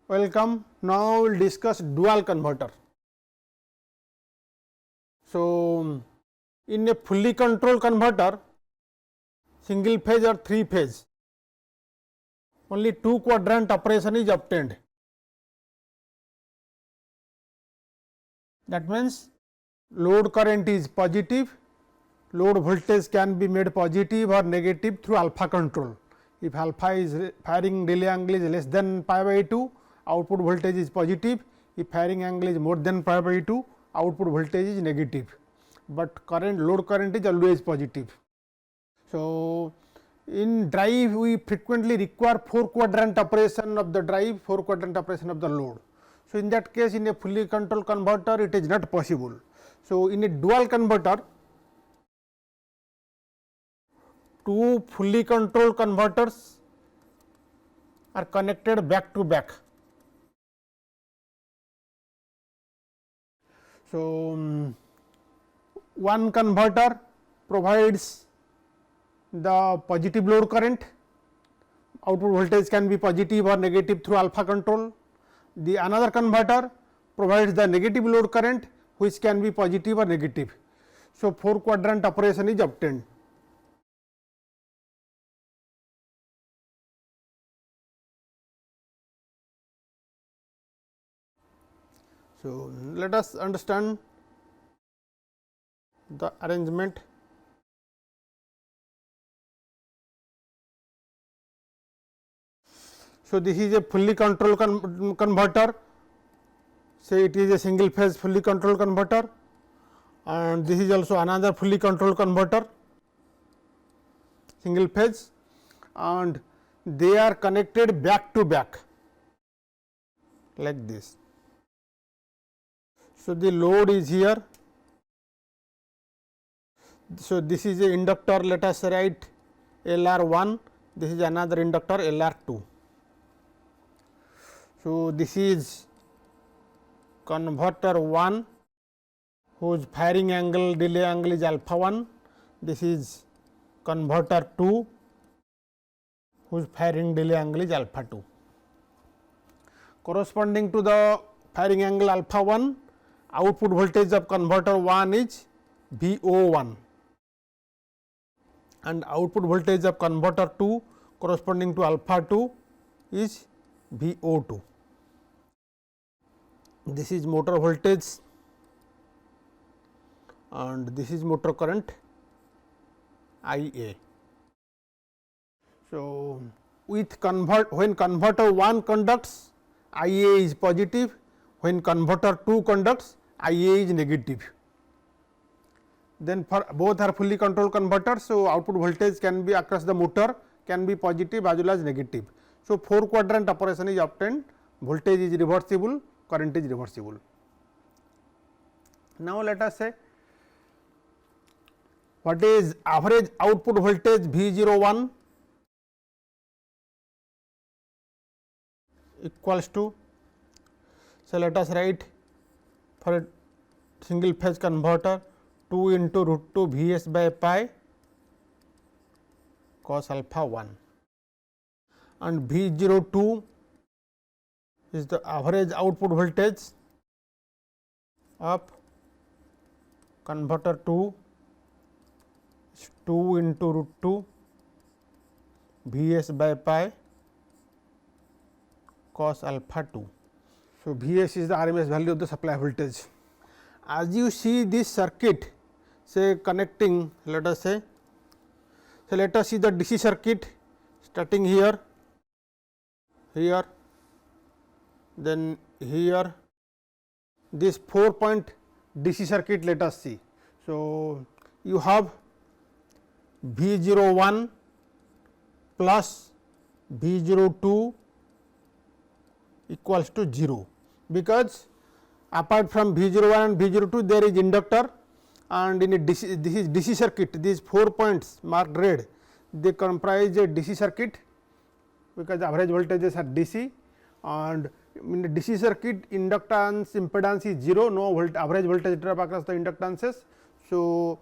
Welcome. Now we will discuss dual converter. So, in a fully controlled converter, single phase or 3 phase, only 2 quadrant operation is obtained. That means, load current is positive, load voltage can be made positive or negative through alpha control. If alpha is firing delay angle is less than pi by 2, output voltage is positive. If firing angle is more than pi by 2, output voltage is negative, but load current is always positive. So, in drive we frequently require 4 quadrant operation of the drive, 4 quadrant operation of the load. So, in that case in a fully controlled converter it is not possible. So, in a dual converter, 2 fully controlled converters are connected back to back. So, one converter provides the positive load current, output voltage can be positive or negative through alpha control. The another converter provides the negative load current, which can be positive or negative. So, 4 quadrant operation is obtained. So, let us understand the arrangement. So, this is a fully controlled converter, say it is a single phase fully controlled converter, and this is also another fully controlled converter single phase, and they are connected back to back like this. So, the load is here. So, this is a inductor, let us write LR1, this is another inductor LR2. So, this is converter 1 whose firing angle delay angle is alpha 1, this is converter 2 whose firing delay angle is alpha 2. Corresponding to the firing angle alpha 1, output voltage of converter 1 is VO1 and output voltage of converter 2 corresponding to alpha 2 is VO2. This is motor voltage and this is motor current IA. So, with when converter 1 conducts, IA is positive, when converter 2 conducts, IA is negative. Then for both are fully controlled converters. So, output voltage can be across the motor can be positive as well as negative. So, 4 quadrant operation is obtained, voltage is reversible, current is reversible. Now, let us say what is average output voltage V01 equals to. So, let us write for a single phase converter 2 into root 2 Vs by pi cos alpha 1 and V02 is the average output voltage of converter 2 is 2 into root 2 Vs by pi cos alpha 2. So, Vs is the RMS value of the supply voltage. As you see this circuit say connecting, let us say, so let us see the DC circuit starting here, then here, this 4 point DC circuit let us see. So, you have V01 plus V02 equals to 0, because apart from V01 and V02 there is inductor, and in a DC, this is DC circuit, these 4 points marked red, they comprise a DC circuit, because average voltages are DC, and in the DC circuit inductance impedance is 0, no average voltage drop across the inductances. So,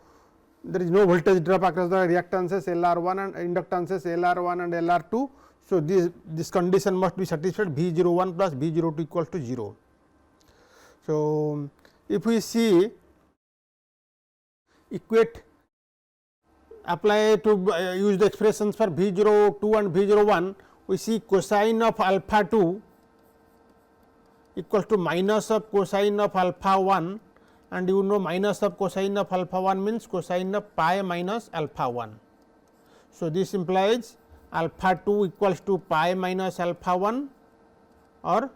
there is no voltage drop across the reactances LR1 and inductances LR1 and LR2. So, this condition must be satisfied V 01 plus V 02 equals to 0. So, if we see equate apply to use the expressions for V 02 and V 01, we see cosine of alpha 2 equals to minus of cosine of alpha 1, and you know minus of cosine of alpha 1 means cosine of pi minus alpha 1. So, this implies alpha 2 equals to pi minus alpha 1 or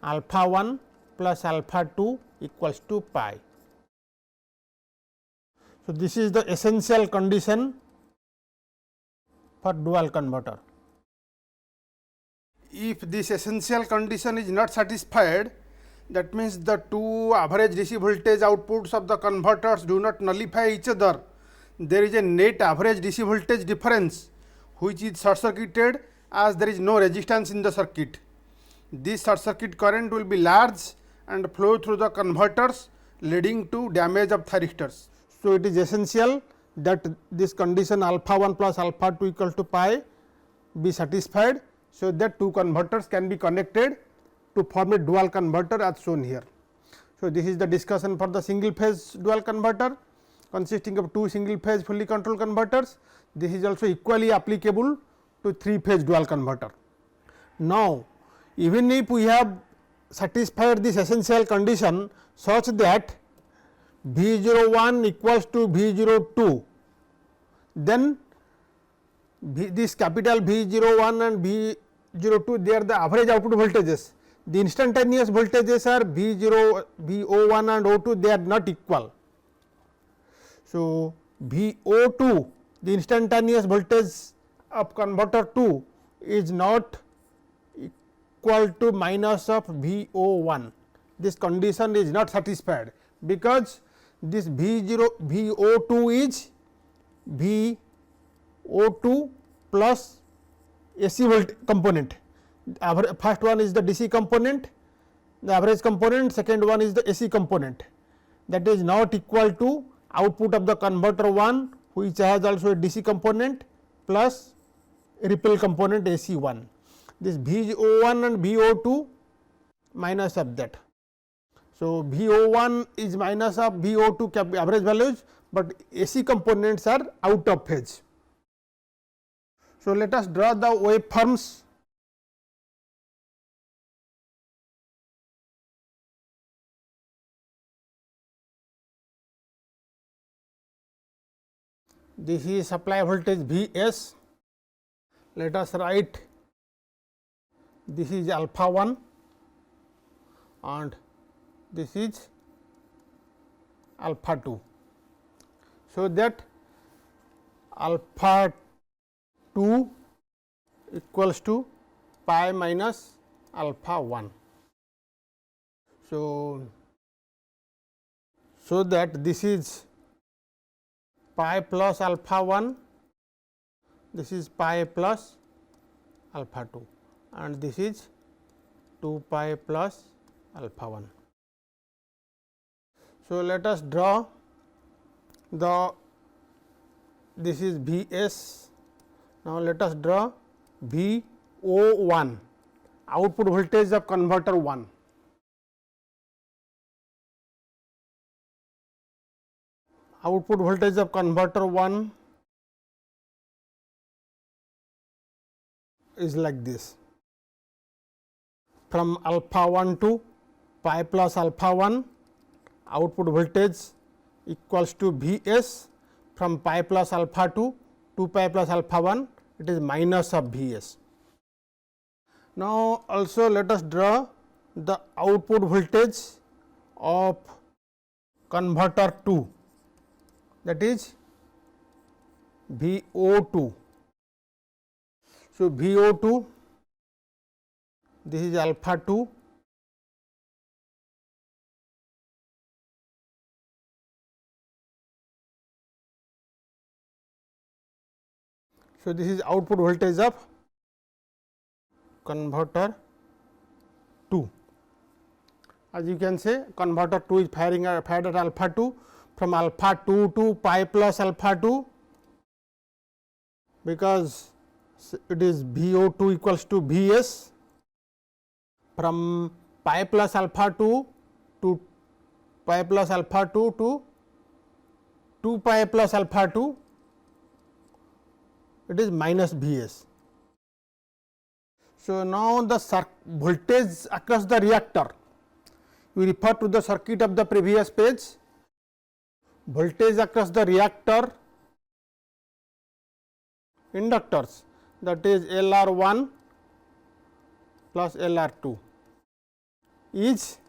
alpha 1 plus alpha 2 equals to pi. So, this is the essential condition for dual converter. If this essential condition is not satisfied, that means the two average DC voltage outputs of the converters do not nullify each other. There is a net average DC voltage difference which is short circuited as there is no resistance in the circuit. This short circuit current will be large and flow through the converters, leading to damage of thyristors. So, it is essential that this condition alpha 1 plus alpha 2 equal to pi be satisfied. So, that two converters can be connected to form a dual converter as shown here. So, this is the discussion for the single phase dual converter consisting of two single phase fully controlled converters. This is also equally applicable to 3 phase dual converter. Now, even if we have satisfied this essential condition such that V 01 equals to V 02, then this capital V 01 and V 02 they are the average output voltages. The instantaneous voltages are V 01 and O2 they are not equal. So, V 02 the instantaneous voltage of converter 2 is not equal to minus of V 01. This condition is not satisfied because this V 02 is V 02 plus AC voltage component. First one is the DC component, the average component, second one is the AC component, that is not equal to output of the converter 1 which has also a DC component plus ripple component AC 1. This V 01 and V 02 minus of that. So, V 01 is minus of V 02 average values, but AC components are out of phase. So, let us draw the waveforms. This is supply voltage V s. Let us write this is alpha 1 and this is alpha 2. So, that alpha 2 equals to pi minus alpha 1. So, that this is pi plus alpha 1, this is pi plus alpha 2 and this is 2 pi plus alpha 1. So, let us draw this is V s. Now, let us draw V O 1 output voltage of converter 1. Output voltage of converter 1 is like this, from alpha 1 to pi plus alpha 1 output voltage equals to V s, from pi plus alpha to 2 pi plus alpha 1 it is minus of V s. Now, also let us draw the output voltage of converter 2, that is V O 2. So, V O 2 this is alpha 2 . So, this is output voltage of converter 2. As you can say, converter 2 is fired at alpha 2, from alpha 2 to pi plus alpha 2, because So, it is VO2 equals to Vs from pi plus alpha 2 to pi plus alpha 2 to 2 pi plus alpha 2, it is minus Vs. So, now the voltage across the reactor, we refer to the circuit of the previous page. Voltage across the reactor inductors, that is LR1 plus LR2 is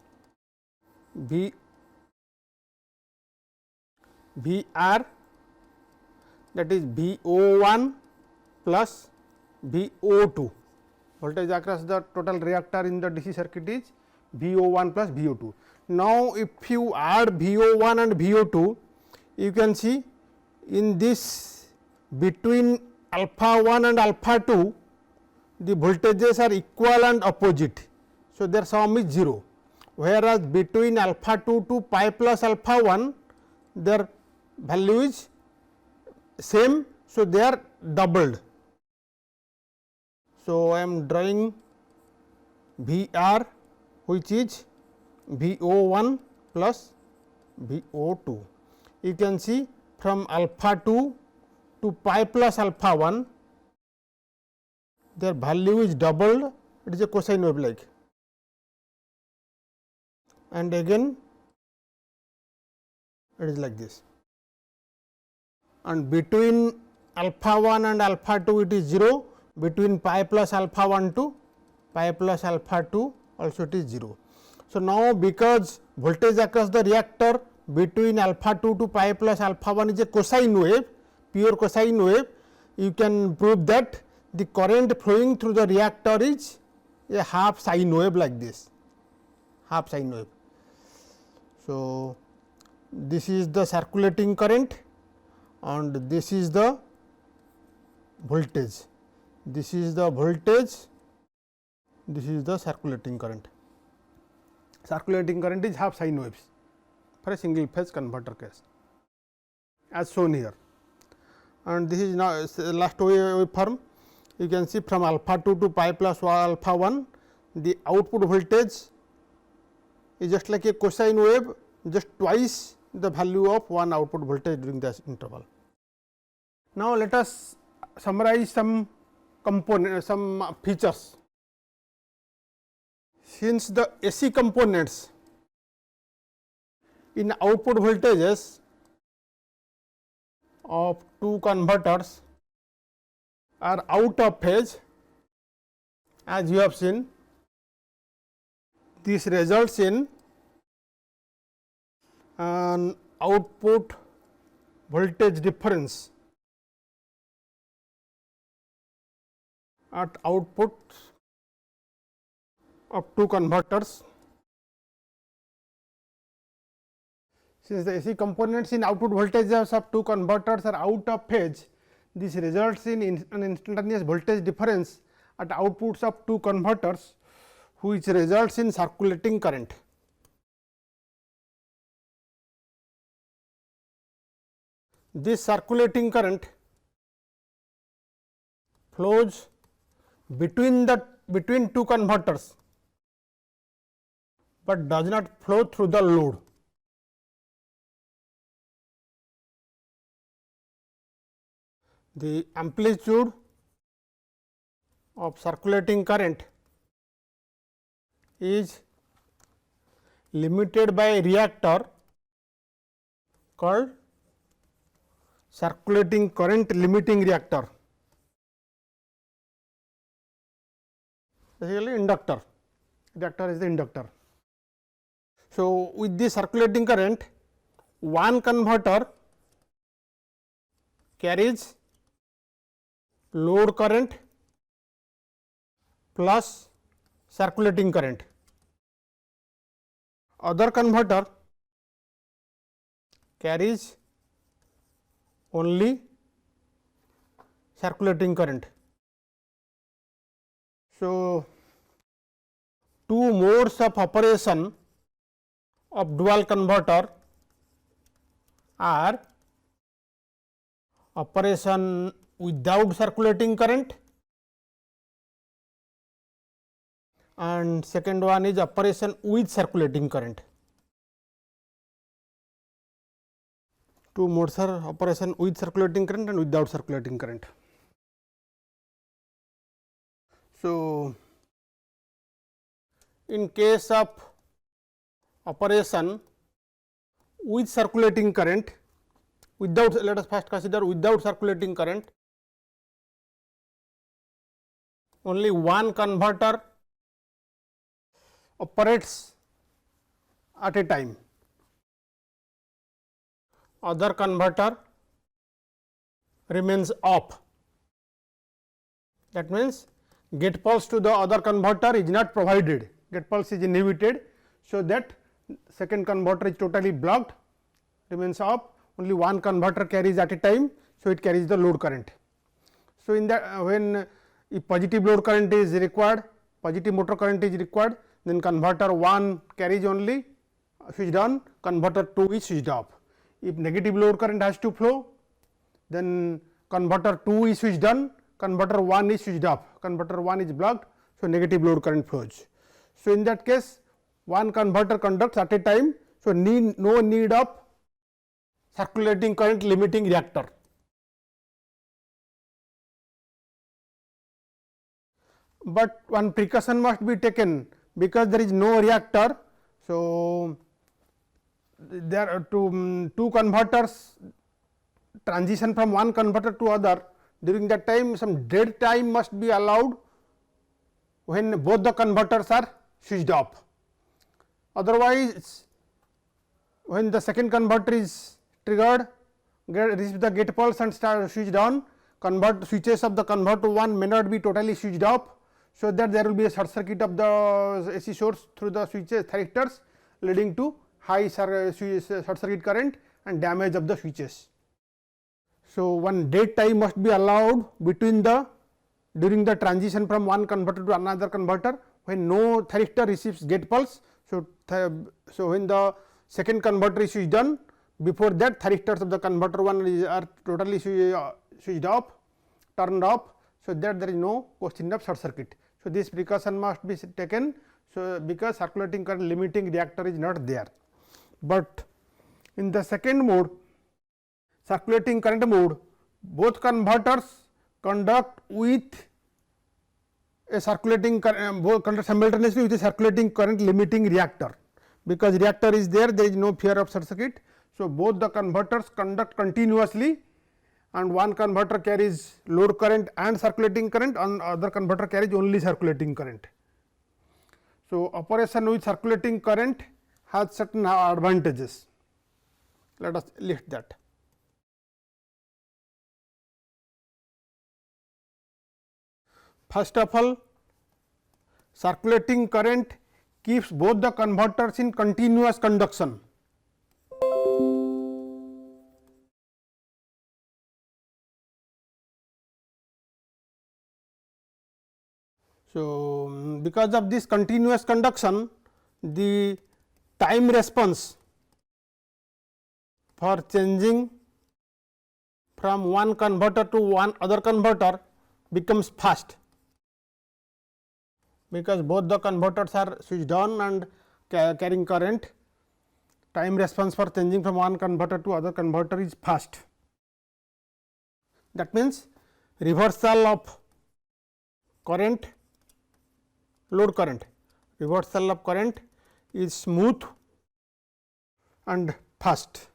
VR, that is VO1 plus VO2. Voltage across the total reactor in the DC circuit is VO1 plus VO2. Now, if you add VO1 and VO2, you can see in this between alpha 1 and alpha 2, the voltages are equal and opposite. So, their sum is 0, whereas between alpha 2 to pi plus alpha 1, their value is same. So, they are doubled. So, I am drawing VR, which is VO1 plus VO2. You can see from alpha 2 to pi plus alpha 1, their value is doubled, it is a cosine wave like, and again it is like this, and between alpha 1 and alpha 2 it is 0, between pi plus alpha 1 to pi plus alpha 2 also it is 0. So, now because voltage across the reactor between alpha 2 to pi plus alpha 1 is a cosine wave, pure cosine wave, you can prove that the current flowing through the reactor is a half sine wave like this, half sine wave. So, this is the circulating current and this is the voltage. This is the voltage, this is the circulating current. Circulating current is half sine waves for a single phase converter case, as shown here. And this is now last waveform. You can see from alpha 2 to pi plus alpha 1, the output voltage is just like a cosine wave, just twice the value of one output voltage during this interval. Now, let us summarize some features. Since the AC components in output voltages of two converters are out of phase, as you have seen, this results in an output voltage difference at output of two converters. Since the AC components in output voltages of two converters are out of phase, this results in an instantaneous voltage difference at outputs of two converters, which results in circulating current. This circulating current flows between two converters, but does not flow through the load. The amplitude of circulating current is limited by a reactor called circulating current limiting reactor, basically inductor. Reactor is the inductor. So, with this circulating current, one converter carries load current plus circulating current. Other converter carries only circulating current. So, two modes of operation of dual converter are operation without circulating current and second one is operation with circulating current. Two modes are operation with circulating current and without circulating current. So, in case of operation with circulating current, without, let us first consider without circulating current, only one converter operates at a time, other converter remains off. That means, gate pulse to the other converter is not provided, gate pulse is inhibited. So, that second converter is totally blocked, remains off, only one converter carries at a time. So, it carries the load current. So, in that when if positive load current is required, positive motor current is required, then converter 1 carries only switched on, converter 2 is switched off. If negative load current has to flow, then converter 2 is switched on, converter 1 is switched off, converter 1 is blocked. So, negative load current flows. So, in that case one converter conducts at a time. So, no need of circulating current limiting reactor. But one precaution must be taken, because there is no reactor. So, there are two converters transition from one converter to other. During that time some dead time must be allowed when both the converters are switched off. Otherwise, when the second converter is triggered, receives the gate pulse and start switched on, switches of the converter 1 may not be totally switched off. So, that there will be a short circuit of the AC source through the switches thyristors, leading to high short circuit current and damage of the switches. So, one dead time must be allowed between the during the transition from one converter to another converter, when no thyristor receives gate pulse. So, when the second converter is switched on, before that thyristors of the converter 1 are totally switched off, turned off. So, that there is no question of short circuit. So, this precaution must be taken. So, because circulating current limiting reactor is not there. But in the second mode, circulating current mode, both converters conduct with a circulating current, both conduct simultaneously with a circulating current limiting reactor. Because reactor is there, there is no fear of short circuit. So, both the converters conduct continuously, and one converter carries load current and circulating current, and other converter carries only circulating current. So, operation with circulating current has certain advantages. Let us list that. First of all, circulating current keeps both the converters in continuous conduction. So, because of this continuous conduction, the time response for changing from one converter to one other converter becomes fast, because both the converters are switched on and carrying current. Time response for changing from one converter to other converter is fast. That means, reversal of current, load current, reversal of current is smooth and fast.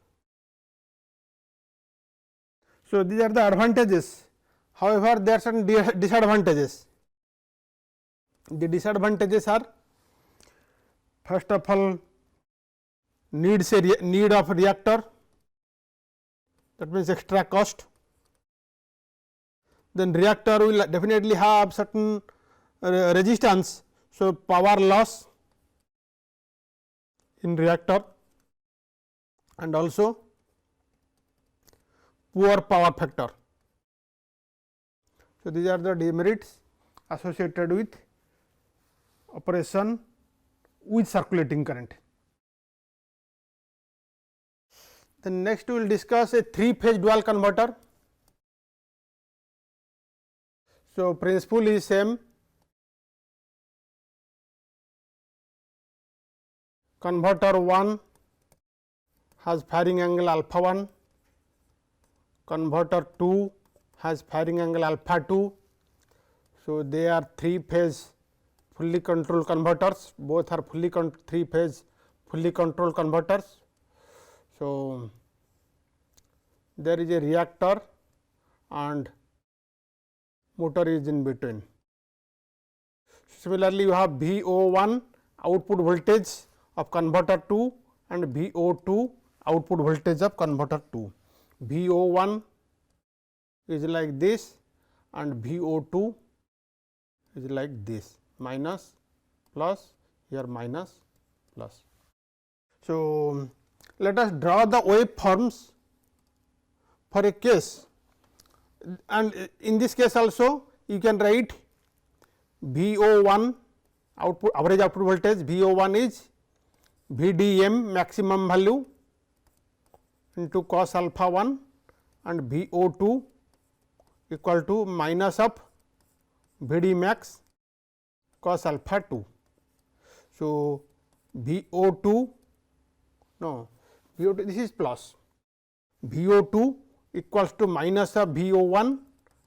So, these are the advantages. However, there are certain disadvantages. The disadvantages are, first of all, need of reactor, that means extra cost. Then reactor will definitely have certain resistance. So, power loss in reactor, and also poor power factor. So, these are the demerits associated with operation with circulating current. Then next we will discuss a 3-phase dual converter. So, principle is same. converter 1 has firing angle alpha 1, converter 2 has firing angle alpha 2. So, they are 3 phase fully controlled converters, both are 3 phase fully controlled converters. So, there is a reactor and motor is in between. Similarly, you have VO1 output voltage of converter 2 and VO2 output voltage of converter 2. VO1 is like this and VO2 is like this, minus plus, here minus plus. So, let us draw the waveforms for a case, and in this case also you can write VO1 output, average output voltage VO1 is VDM maximum value into cos alpha 1 and VO2 equal to minus of VD max cos alpha 2. So, VO2 no VO2 this is plus, VO2 equals to minus of VO1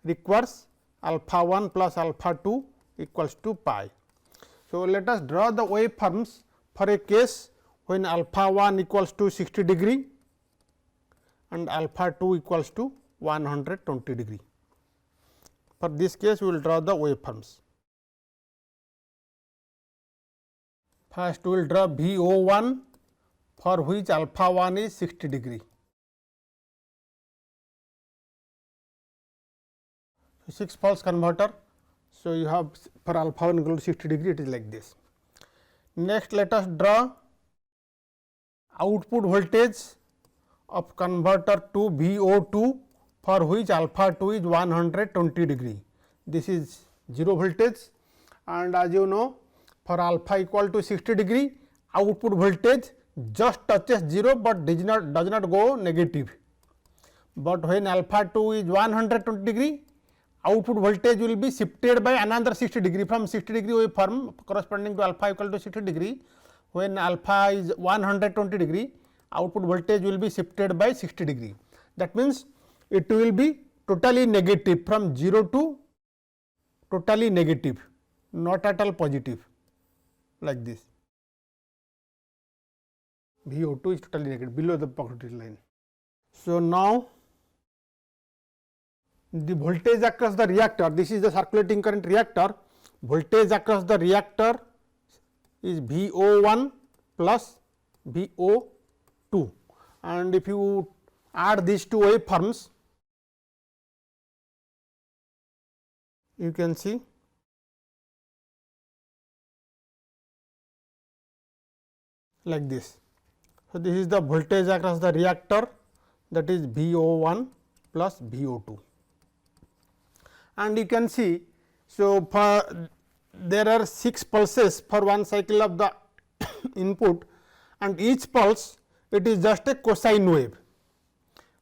requires alpha 1 plus alpha 2 equals to pi. So, let us draw the waveforms for a case when alpha 1 equals to 60 degree and alpha 2 equals to 120 degree. For this case, we will draw the waveforms. First, we will draw VO1 for which alpha 1 is 60 degree. 6 pulse converter. So, you have for alpha 1 equal to 60 degree, it is like this. Next, let us draw output voltage of converter to VO2 for which alpha 2 is 120 degree. This is 0 voltage, and as you know, for alpha equal to 60 degree, output voltage just touches 0, but does not go negative. But when alpha 2 is 120 degree, output voltage will be shifted by another 60 degree from 60 degree waveform corresponding to alpha equal to 60 degree. When alpha is 120 degree, output voltage will be shifted by 60 degree. That means, it will be totally negative from 0 to totally negative, not at all positive, like this. VO2 is totally negative below the positive line. So, now the voltage across the reactor, this is the circulating current reactor, voltage across the reactor is VO1 plus VO2, and if you add these two waveforms, you can see like this. So, this is the voltage across the reactor, that is VO1 plus VO2, and you can see. So, for there are 6 pulses for one cycle of the input, and each pulse it is just a cosine wave.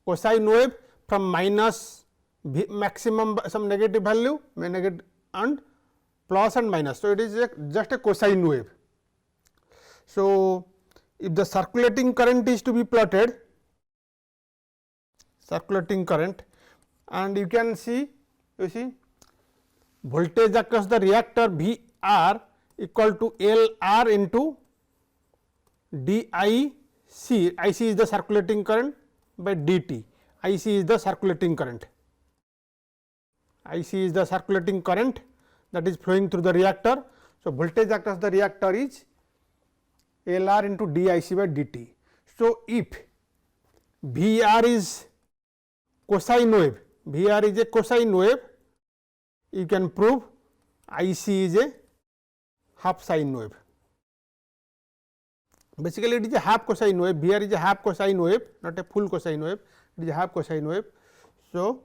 Cosine wave from minus V maximum some negative value negative and plus and minus. So, it is just a cosine wave. So, if the circulating current is to be plotted, circulating current, and you can see, voltage across the reactor VR equal to LR into DIC, IC is the circulating current by DT, IC is the circulating current. IC is the circulating current that is flowing through the reactor. So, voltage across the reactor is LR into DIC by DT. So, if VR is cosine wave, VR is a cosine wave, you can prove IC is a half sine wave. Basically, it is a half cosine wave, VR is a half cosine wave, not a full cosine wave, it is a half cosine wave. So,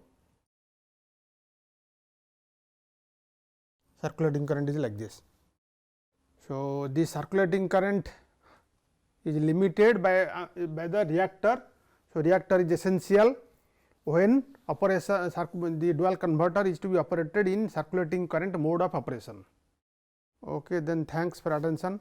circulating current is like this. So, this circulating current is limited by the reactor. So, reactor is essential when operation the dual converter is to be operated in circulating current mode of operation. Okay, then thanks for attention.